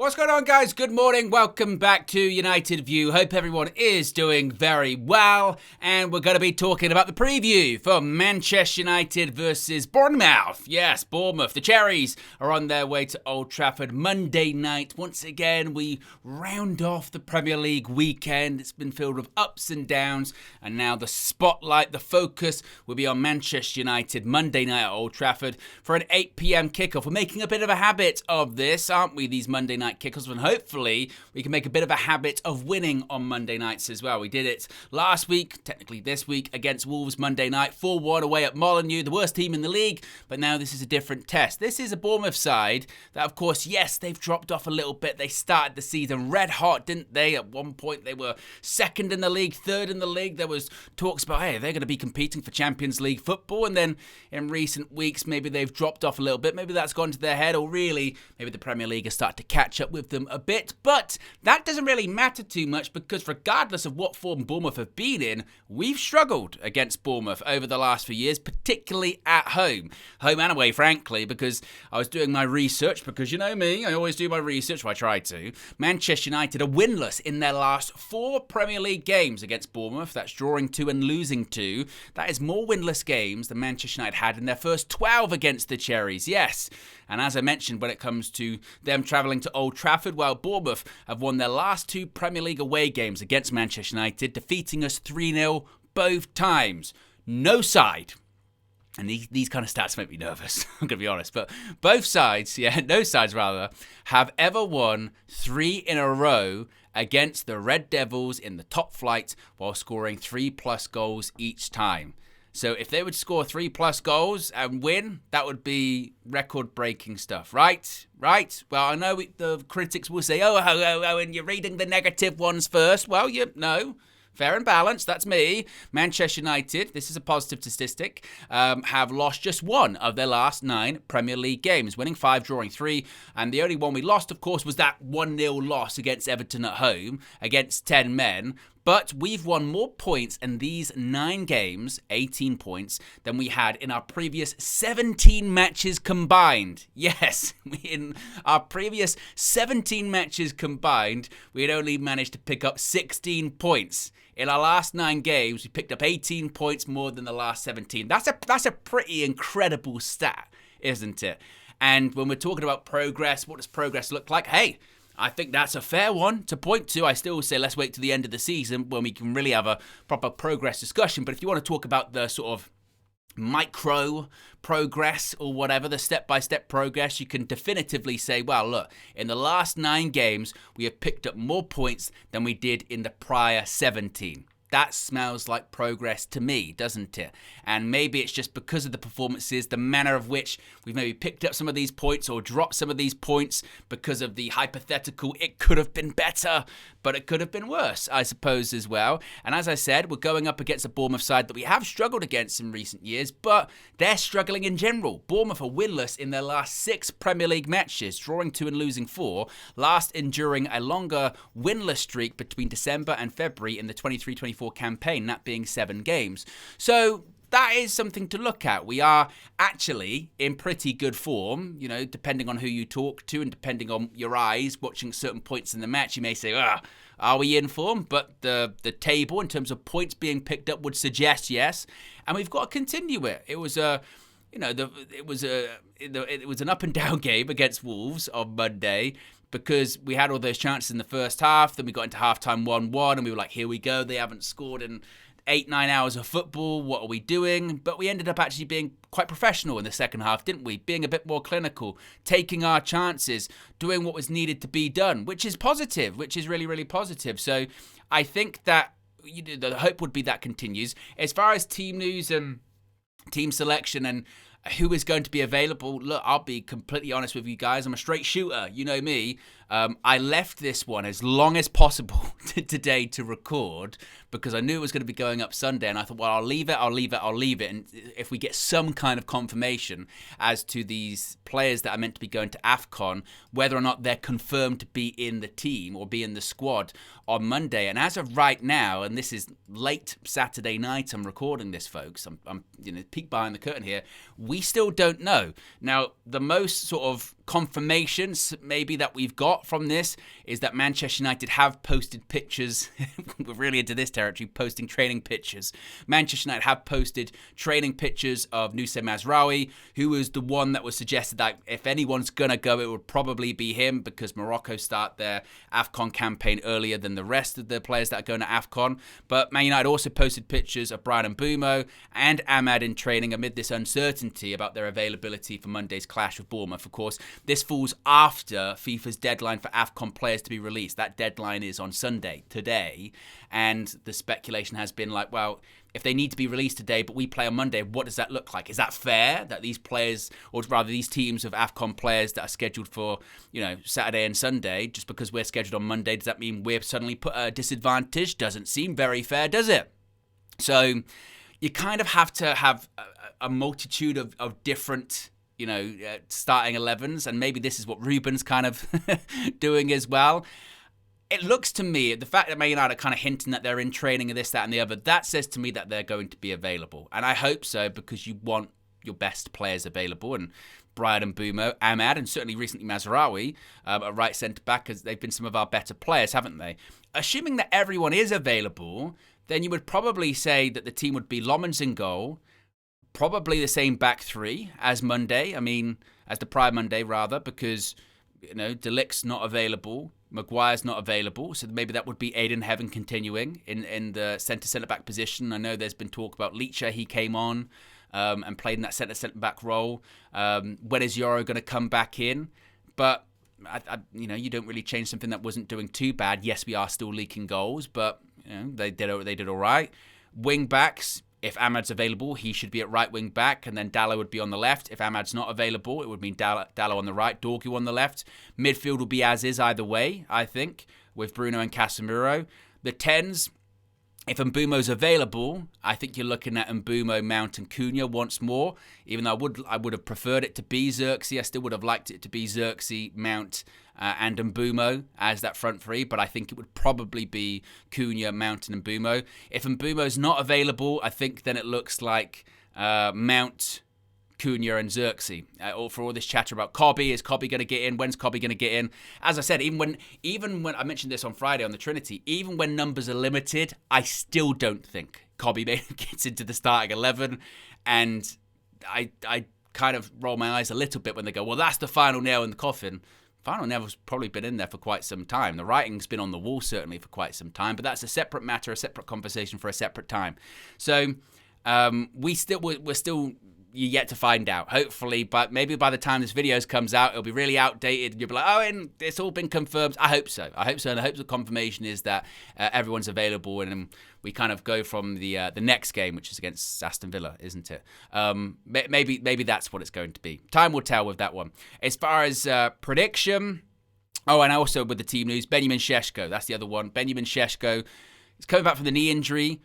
What's going on, guys? Good morning. Welcome back to United View. Hope everyone is doing very well. And we're going to be talking about the preview for Manchester United versus Bournemouth. Yes, Bournemouth. The Cherries are on their way to Old Trafford Monday night. Once again, we round off the Premier League weekend. It's been filled with ups and downs. And now the spotlight, the focus will be on Manchester United Monday night at Old Trafford for an 8 p.m. kickoff. We're making a bit of a habit of this, aren't we, these Monday night kickoffs, and hopefully we can make a bit of a habit of winning on Monday nights as well. We did it last week, technically this week, against Wolves Monday night, 4-1 away at Molineux, the worst team in the league, but now this is a different test. This is a Bournemouth side that, of course, yes, they've dropped off a little bit. They started the season red hot, didn't they? At one point they were second in the league, third in the league. There was talks about, hey, they're going to be competing for Champions League football, and then in recent weeks maybe they've dropped off a little bit. Maybe that's gone to their head, or really maybe the Premier League has started to catch up with them a bit, but that doesn't really matter too much because regardless of what form Bournemouth have been in, we've struggled against Bournemouth over the last few years, particularly at home and away, frankly, because I was doing my research, because you know me, I always do my research, or I try to. Manchester United are winless in their last 4 Premier League games against Bournemouth. That's drawing 2 and losing 2. That is more winless games than Manchester United had in their first 12 against the Cherries, yes. And as I mentioned, when it comes to them travelling to Old Trafford, well, Bournemouth have won their last 2 Premier League away games against Manchester United, defeating us 3-0 both times. No side, and these kind of stats make me nervous, I'm going to be honest, but no sides have ever won 3 in a row against the Red Devils in the top flight while scoring 3+ goals each time. So if they would score 3+ goals and win, that would be record-breaking stuff, right? Right? Well, I know the critics will say, oh, and you're reading the negative ones first. Well, no. Fair and balanced, that's me. Manchester United, this is a positive statistic, have lost just 1 of their last 9 Premier League games, winning 5, drawing 3, and the only one we lost, of course, was that 1-0 loss against Everton at home, against 10 men. But we've won more points in these 9 games, 18 points, than we had in our previous 17 matches combined. Yes, in our previous 17 matches combined, we had only managed to pick up 16 points. In our last 9 games, we picked up 18 points more than the last 17. That's a pretty incredible stat, isn't it? And when we're talking about progress, what does progress look like? Hey, I think that's a fair one to point to. I still say let's wait to the end of the season when we can really have a proper progress discussion. But if you want to talk about the sort of micro progress or whatever, the step-by-step progress, you can definitively say, well, look, in the last 9 games, we have picked up more points than we did in the prior 17. That smells like progress to me, doesn't it? And maybe it's just because of the performances, the manner of which we've maybe picked up some of these points or dropped some of these points because of the hypothetical, it could have been better, but it could have been worse, I suppose, as well. And as I said, we're going up against a Bournemouth side that we have struggled against in recent years, but they're struggling in general. Bournemouth are winless in their last 6 Premier League matches, drawing 2 and losing 4, last enduring a longer winless streak between December and February in the 23-24 campaign, that being 7 games. So that is something to look at. We are actually in pretty good form, you know, depending on who you talk to and depending on your eyes watching certain points in the match. You may say, are we in form? But the table in terms of points being picked up would suggest yes, and we've got to continue it. It was a it was an up and down game against Wolves on Monday, because we had all those chances in the first half, then we got into halftime 1-1, and we were like, here we go, they haven't scored in 8-9 hours of football, what are we doing? But we ended up actually being quite professional in the second half, didn't we? Being a bit more clinical, taking our chances, doing what was needed to be done, which is positive, which is really, really positive. So I think that the hope would be that continues. As far as team news and team selection and who is going to be available, look, I'll be completely honest with you guys. I'm a straight shooter. You know me. I left this one as long as possible today to record because I knew it was going to be going up Sunday, and I thought, well, I'll leave it. And if we get some kind of confirmation as to these players that are meant to be going to AFCON, whether or not they're confirmed to be in the team or be in the squad on Monday. And as of right now, and this is late Saturday night, I'm recording this, folks. I'm peek behind the curtain here. We still don't know. Now, the most sort of confirmations maybe that we've got from this is that Manchester United have posted pictures. We're really into this territory, posting training pictures. Manchester United have posted training pictures of Nusayr Mazraoui, who was the one that was suggested that if anyone's going to go, it would probably be him because Morocco start their AFCON campaign earlier than the rest of the players that are going to AFCON. But Man United also posted pictures of Bryan Mbeumo and Ahmad in training amid this uncertainty about their availability for Monday's clash with Bournemouth. Of course, this falls after FIFA's deadline for AFCON players to be released. That deadline is on Sunday, today, and the speculation has been like, well, if they need to be released today, but we play on Monday, what does that look like? Is that fair that these players, or rather these teams of AFCON players that are scheduled for, Saturday and Sunday, just because we're scheduled on Monday, does that mean we're suddenly put at a disadvantage? Doesn't seem very fair, does it? So you kind of have to have a multitude of different, starting 11s, and maybe this is what Ruben's kind of doing as well. It looks to me, the fact that Man United are kind of hinting that they're in training and this, that, and the other, that says to me that they're going to be available. And I hope so, because you want your best players available. And Bryan Mbeumo, Ahmad, and certainly recently Mazraoui, at right centre-back, because they've been some of our better players, haven't they? Assuming that everyone is available, then you would probably say that the team would be Lomans in goal, probably the same back three as Monday. I mean, as the prior Monday, rather, because, De Ligt's not available. Maguire's not available, so maybe that would be Aiden Heaven continuing in the centre-back position. I know there's been talk about Leacher. He came on and played in that centre-back role. When is Yoro going to come back in? But, you don't really change something that wasn't doing too bad. Yes, we are still leaking goals, but they did all right. Wing-backs. If Ahmad's available, he should be at right wing back, and then Dalot would be on the left. If Ahmad's not available, it would mean Dalot on the right, Dorgu on the left. Midfield will be as is either way, I think, with Bruno and Casemiro. The 10s, if Mbeumo's available, I think you're looking at Mbeumo, Mount, and Cunha once more. Even though I would have preferred it to be Xerxes, I still would have liked it to be Xerxes, Mount, and Mbeumo as that front three, but I think it would probably be Cunha, Mount, and Mbeumo. If Mbeumo's not available, I think then it looks like Mount, Cunha, and Xerxes. For all this chatter about Cobby, is Cobby going to get in? When's Cobby going to get in? As I said, even when I mentioned this on Friday on the Trinity, even when numbers are limited, I still don't think Cobby gets into the starting 11, and I kind of roll my eyes a little bit when they go, well, that's the final nail in the coffin. Final nail's probably been in there for quite some time. The writing's been on the wall certainly for quite some time, but that's a separate matter, a separate conversation for a separate time. So we're still yet to find out. Hopefully, but maybe by the time this video comes out, it'll be really outdated. You'll be like, oh, and it's all been confirmed. I hope so. And I hope the confirmation is that everyone's available, and we kind of go from the next game, which is against Aston Villa, isn't it? Maybe that's what it's going to be. Time will tell with that one. As far as prediction, and also with the team news, Benjamin Šeško, that's the other one. Benjamin Šeško is coming back from the knee injury.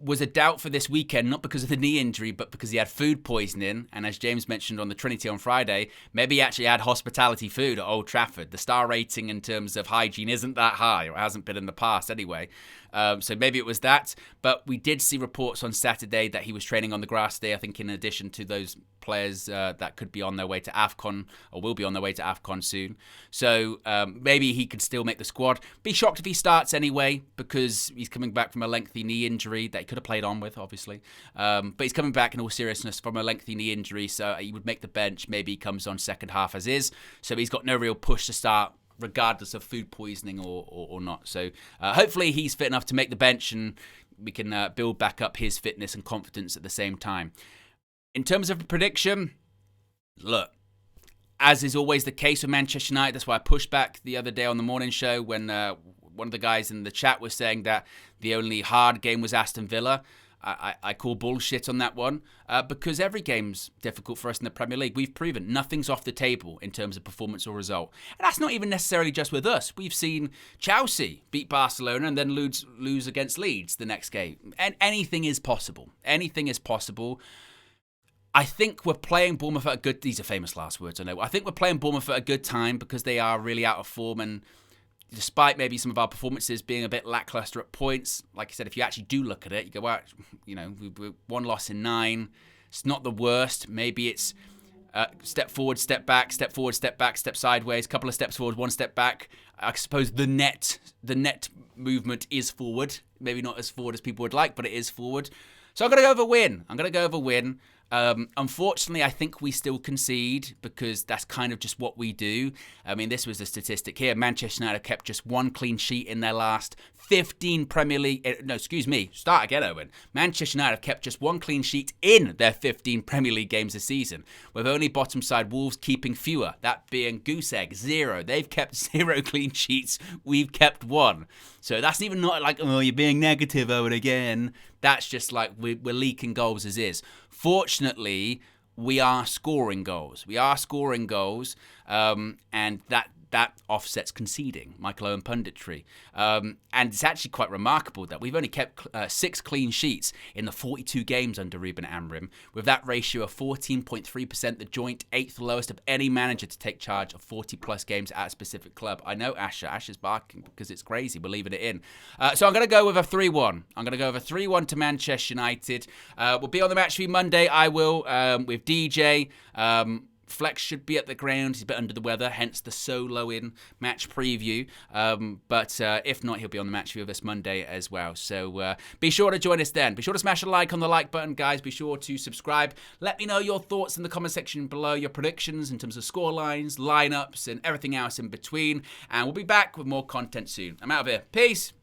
Was a doubt for this weekend, not because of the knee injury, but because he had food poisoning. And as James mentioned on the Trinity on Friday, maybe he actually had hospitality food at Old Trafford. The star rating in terms of hygiene isn't that high, or it hasn't been in the past anyway. So maybe it was that. But we did see reports on Saturday that he was training on the grass today, I think in addition to those players that could be on their way to AFCON, or will be on their way to AFCON soon. So maybe he could still make the squad. Be shocked if he starts anyway, because he's coming back from a lengthy knee injury that he could have played on with, obviously. But he's coming back in all seriousness from a lengthy knee injury, so he would make the bench. Maybe he comes on second half as is. So he's got no real push to start, regardless of food poisoning or not. So hopefully he's fit enough to make the bench, and we can build back up his fitness and confidence at the same time. In terms of a prediction, look, as is always the case with Manchester United, that's why I pushed back the other day on the morning show when one of the guys in the chat was saying that the only hard game was Aston Villa. I call bullshit on that one because every game's difficult for us in the Premier League. We've proven nothing's off the table in terms of performance or result. And that's not even necessarily just with us. We've seen Chelsea beat Barcelona and then lose against Leeds the next game. And anything is possible. Anything is possible. I think we're playing Bournemouth at a good... These are famous last words, I know. I think we're playing Bournemouth at a good time because they are really out of form, and despite maybe some of our performances being a bit lackluster at points, like I said, if you actually do look at it, you go, well, we one loss in 9. It's not the worst. Maybe it's Step forward, step back, step forward, step back, step sideways, couple of steps forward, one step back. I suppose the net movement is forward. Maybe not as forward as people would like, but it is forward. So I'm going to go over win. Unfortunately, I think we still concede because that's kind of just what we do. I mean, this was the statistic here. Manchester United kept just one clean sheet in their last 15 Premier League... No, excuse me. Start again, Owen. Manchester United have kept just one clean sheet in their 15 Premier League games this season, with only bottom side Wolves keeping fewer, that being Goose Egg, 0. They've kept 0 clean sheets. We've kept 1. So that's even not like, oh, you're being negative, Owen, again. That's just like we're leaking goals as is. Fortunately, we are scoring goals. And that offsets conceding, Michael Owen punditry. And it's actually quite remarkable that we've only kept 6 clean sheets in the 42 games under Ruben Amorim, with that ratio of 14.3%, the joint 8th lowest of any manager to take charge of 40-plus games at a specific club. I know Asher's barking because it's crazy. We're leaving it in. So I'm going to go with a 3-1. I'm going to go with a 3-1 to Manchester United. We'll be on the match view Monday. I will, with DJ. Flex should be at the ground. He's a bit under the weather, hence the solo in match preview. But if not, he'll be on the match view of us Monday as well. So be sure to join us then. Be sure to smash a like on the like button, guys. Be sure to subscribe. Let me know your thoughts in the comment section below, your predictions in terms of score lines, lineups, and everything else in between. And we'll be back with more content soon. I'm out of here. Peace.